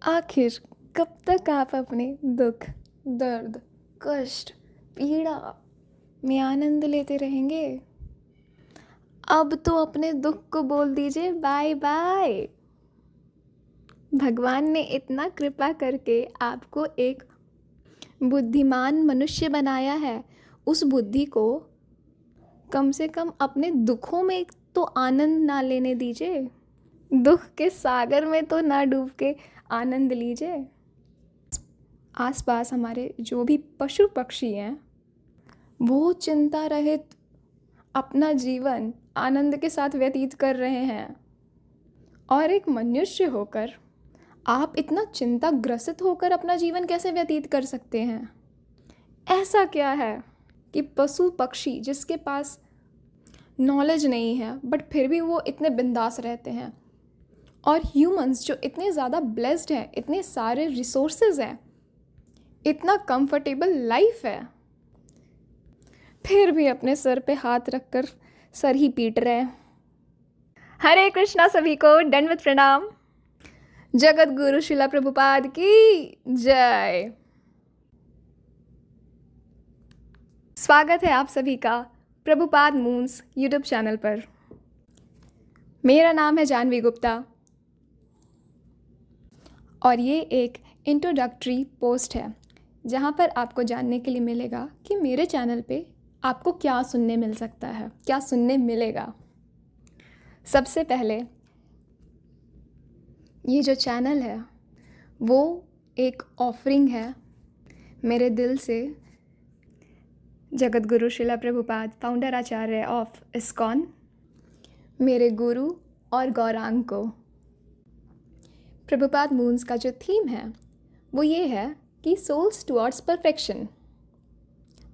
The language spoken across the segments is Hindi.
आखिर कब तक आप अपने दुख, दर्द, कष्ट, पीड़ा में आनंद लेते रहेंगे? अब तो अपने दुख को बोल दीजिए बाय बाय। भगवान ने इतना कृपा करके आपको एक बुद्धिमान मनुष्य बनाया है। उस बुद्धि को कम से कम अपने दुखों में तो आनंद ना लेने दीजिए। दुख के सागर में तो ना डूब के आनंद लीजिए। आसपास हमारे जो भी पशु पक्षी हैं वो चिंता रहित अपना जीवन आनंद के साथ व्यतीत कर रहे हैं, और एक मनुष्य होकर आप इतना चिंता ग्रसित होकर अपना जीवन कैसे व्यतीत कर सकते हैं? ऐसा क्या है कि पशु पक्षी जिसके पास नॉलेज नहीं है बट फिर भी वो इतने बिंदास रहते हैं, और ह्यूमंस जो इतने ज़्यादा ब्लेस्ड हैं, इतने सारे रिसोर्सेज हैं, इतना कंफर्टेबल लाइफ है, फिर भी अपने सर पे हाथ रखकर सर ही पीट रहे हैं। हरे कृष्णा, सभी को दंडवत प्रणाम। जगत गुरु शिला प्रभुपाद की जय। स्वागत है आप सभी का प्रभुपाद मून्स यूट्यूब चैनल पर। मेरा नाम है जानवी गुप्ता और ये एक इंट्रोडक्टरी पोस्ट है जहाँ पर आपको जानने के लिए मिलेगा कि मेरे चैनल पे आपको क्या सुनने मिल सकता है, क्या सुनने मिलेगा। सबसे पहले ये जो चैनल है वो एक ऑफरिंग है मेरे दिल से जगत गुरु शिला Prabhupada, founder Acharya of ISKCON, मेरे गुरु और गौरांग को। प्रभुपाद मून्स का जो थीम है वो ये है कि सोल्स टुवर्ड्स परफेक्शन।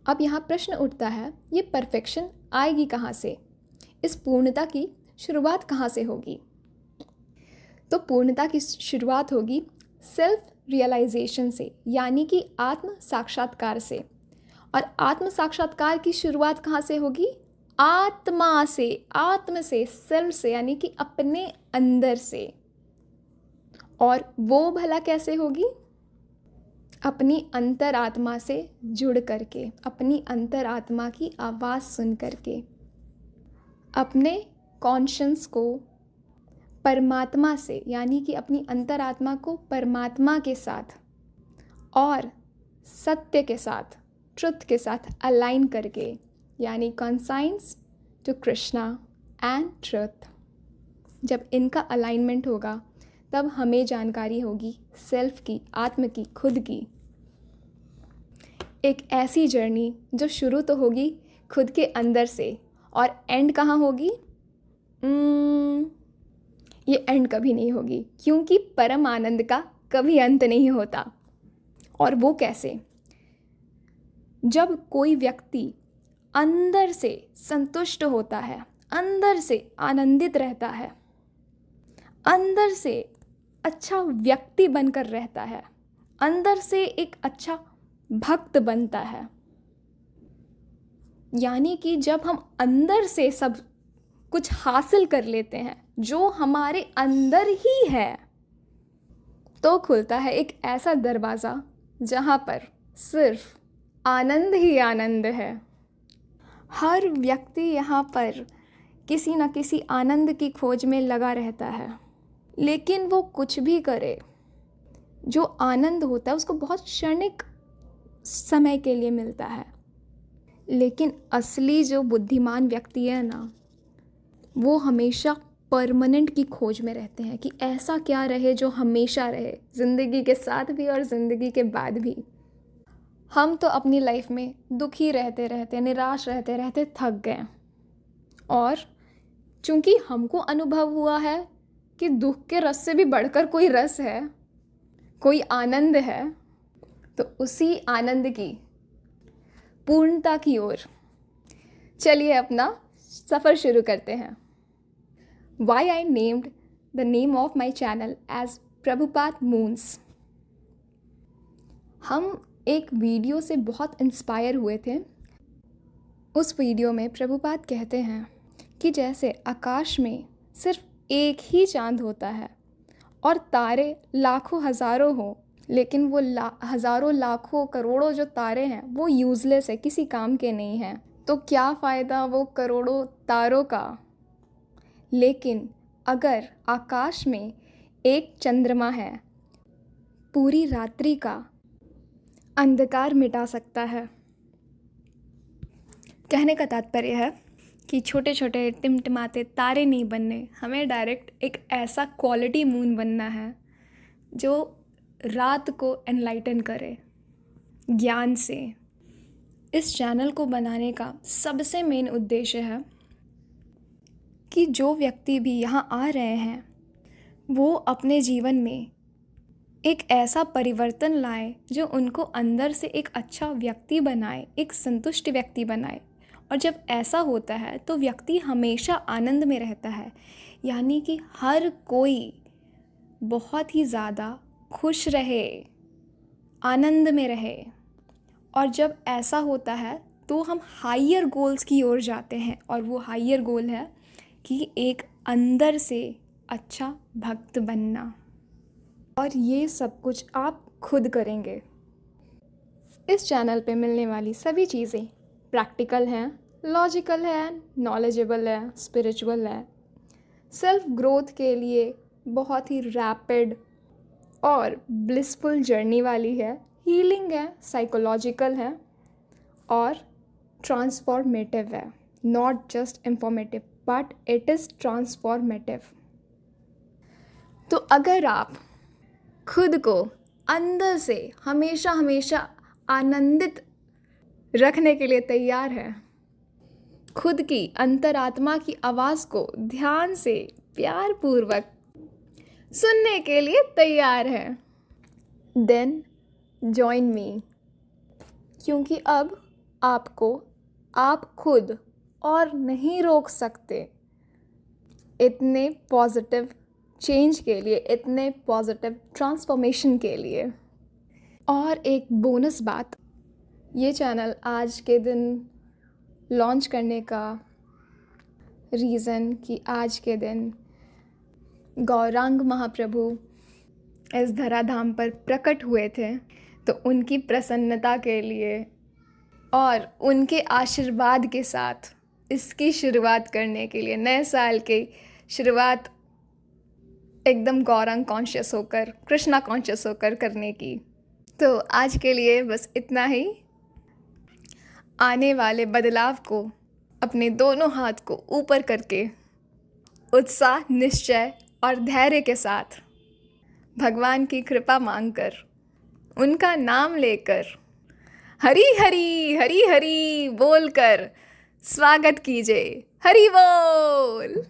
अब यहाँ प्रश्न उठता है, ये परफेक्शन आएगी कहाँ से? इस पूर्णता की शुरुआत कहाँ से होगी? तो पूर्णता की शुरुआत होगी सेल्फ रियलाइजेशन से, यानी कि आत्म साक्षात्कार से। और आत्म साक्षात्कार की शुरुआत कहाँ से होगी? आत्मा से, आत्म से, सेल्फ से, यानी कि अपने अंदर से। और वो भला कैसे होगी? अपनी अंतरात्मा से जुड़ करके, अपनी अंतरात्मा की आवाज़ सुन करके, अपने कॉन्शियस को परमात्मा से, यानी कि अपनी अंतरात्मा को परमात्मा के साथ और सत्य के साथ, ट्रुथ के साथ अलाइन करके, यानी conscience to Krishna and truth. जब इनका अलाइनमेंट होगा तब हमें जानकारी होगी सेल्फ की, आत्म की, खुद की। एक ऐसी जर्नी जो शुरू तो होगी खुद के अंदर से, और एंड कहाँ होगी? ये एंड कभी नहीं होगी, क्योंकि परम आनंद का कभी अंत नहीं होता। और वो कैसे? जब कोई व्यक्ति अंदर से संतुष्ट होता है, अंदर से आनंदित रहता है, अंदर से अच्छा व्यक्ति बनकर रहता है, अंदर से एक अच्छा भक्त बनता है, यानी कि जब हम अंदर से सब कुछ हासिल कर लेते हैं जो हमारे अंदर ही है, तो खुलता है एक ऐसा दरवाज़ा जहाँ पर सिर्फ आनंद ही आनंद है। हर व्यक्ति यहाँ पर किसी न किसी आनंद की खोज में लगा रहता है, लेकिन वो कुछ भी करे, जो आनंद होता है उसको बहुत क्षणिक समय के लिए मिलता है। लेकिन असली जो बुद्धिमान व्यक्ति है ना, वो हमेशा परमानेंट की खोज में रहते हैं कि ऐसा क्या रहे जो हमेशा रहे, ज़िंदगी के साथ भी और ज़िंदगी के बाद भी। हम तो अपनी लाइफ में दुखी रहते रहते, निराश रहते रहते थक गए, और चूँकि हमको अनुभव हुआ है कि दुख के रस से भी बढ़कर कोई रस है, कोई आनंद है, तो उसी आनंद की पूर्णता की ओर चलिए अपना सफ़र शुरू करते हैं। Why I named the name of my channel as Prabhupada moons. हम एक वीडियो से बहुत इंस्पायर हुए थे। उस वीडियो में प्रभुपाद कहते हैं कि जैसे आकाश में सिर्फ एक ही चांद होता है और तारे लाखों हज़ारों हों, लेकिन वो हज़ारों लाखों करोड़ों जो तारे हैं वो यूज़लेस है, किसी काम के नहीं हैं। तो क्या फ़ायदा वो करोड़ों तारों का। लेकिन अगर आकाश में एक चंद्रमा है, पूरी रात्रि का अंधकार मिटा सकता है। कहने का तात्पर्य है कि छोटे छोटे टिमटिमाते तारे नहीं बनने, हमें डायरेक्ट एक ऐसा क्वालिटी मून बनना है जो रात को एनलाइटन करे ज्ञान से। इस चैनल को बनाने का सबसे मेन उद्देश्य है कि जो व्यक्ति भी यहाँ आ रहे हैं वो अपने जीवन में एक ऐसा परिवर्तन लाए जो उनको अंदर से एक अच्छा व्यक्ति बनाए, एक संतुष्ट व्यक्ति बनाए। और जब ऐसा होता है तो व्यक्ति हमेशा आनंद में रहता है, यानी कि हर कोई बहुत ही ज़्यादा खुश रहे, आनंद में रहे। और जब ऐसा होता है तो हम हायर गोल्स की ओर जाते हैं, और वो हायर गोल है कि एक अंदर से अच्छा भक्त बनना। और ये सब कुछ आप खुद करेंगे। इस चैनल पे मिलने वाली सभी चीज़ें प्रैक्टिकल हैं, लॉजिकल हैं, नॉलेजेबल हैं, स्पिरिचुअल हैं, सेल्फ ग्रोथ के लिए बहुत ही रैपिड और ब्लिसफुल जर्नी वाली है, हीलिंग है, साइकोलॉजिकल है और ट्रांसफॉर्मेटिव है। Not just informative but it is transformative. तो अगर आप खुद को अंदर से हमेशा हमेशा आनंदित रखने के लिए तैयार हैं, खुद की अंतरात्मा की आवाज़ को ध्यान से प्यारपूर्वक सुनने के लिए तैयार हैं, देन जॉइन मी। क्योंकि अब आपको आप खुद और नहीं रोक सकते इतने पॉजिटिव चेंज के लिए, इतने पॉजिटिव ट्रांसफॉर्मेशन के लिए। और एक बोनस बात, ये चैनल आज के दिन लॉन्च करने का रीज़न कि आज के दिन गौरांग महाप्रभु इस धराधाम पर प्रकट हुए थे, तो उनकी प्रसन्नता के लिए और उनके आशीर्वाद के साथ इसकी शुरुआत करने के लिए, नए साल की शुरुआत एकदम गौरांग कॉन्शियस होकर, कृष्णा कॉन्शियस होकर करने की। तो आज के लिए बस इतना ही। आने वाले बदलाव को अपने दोनों हाथ को ऊपर करके उत्साह, निश्चय और धैर्य के साथ भगवान की कृपा मांगकर, उनका नाम लेकर, हरी हरी हरी हरी बोलकर स्वागत कीजिए। हरि बोल।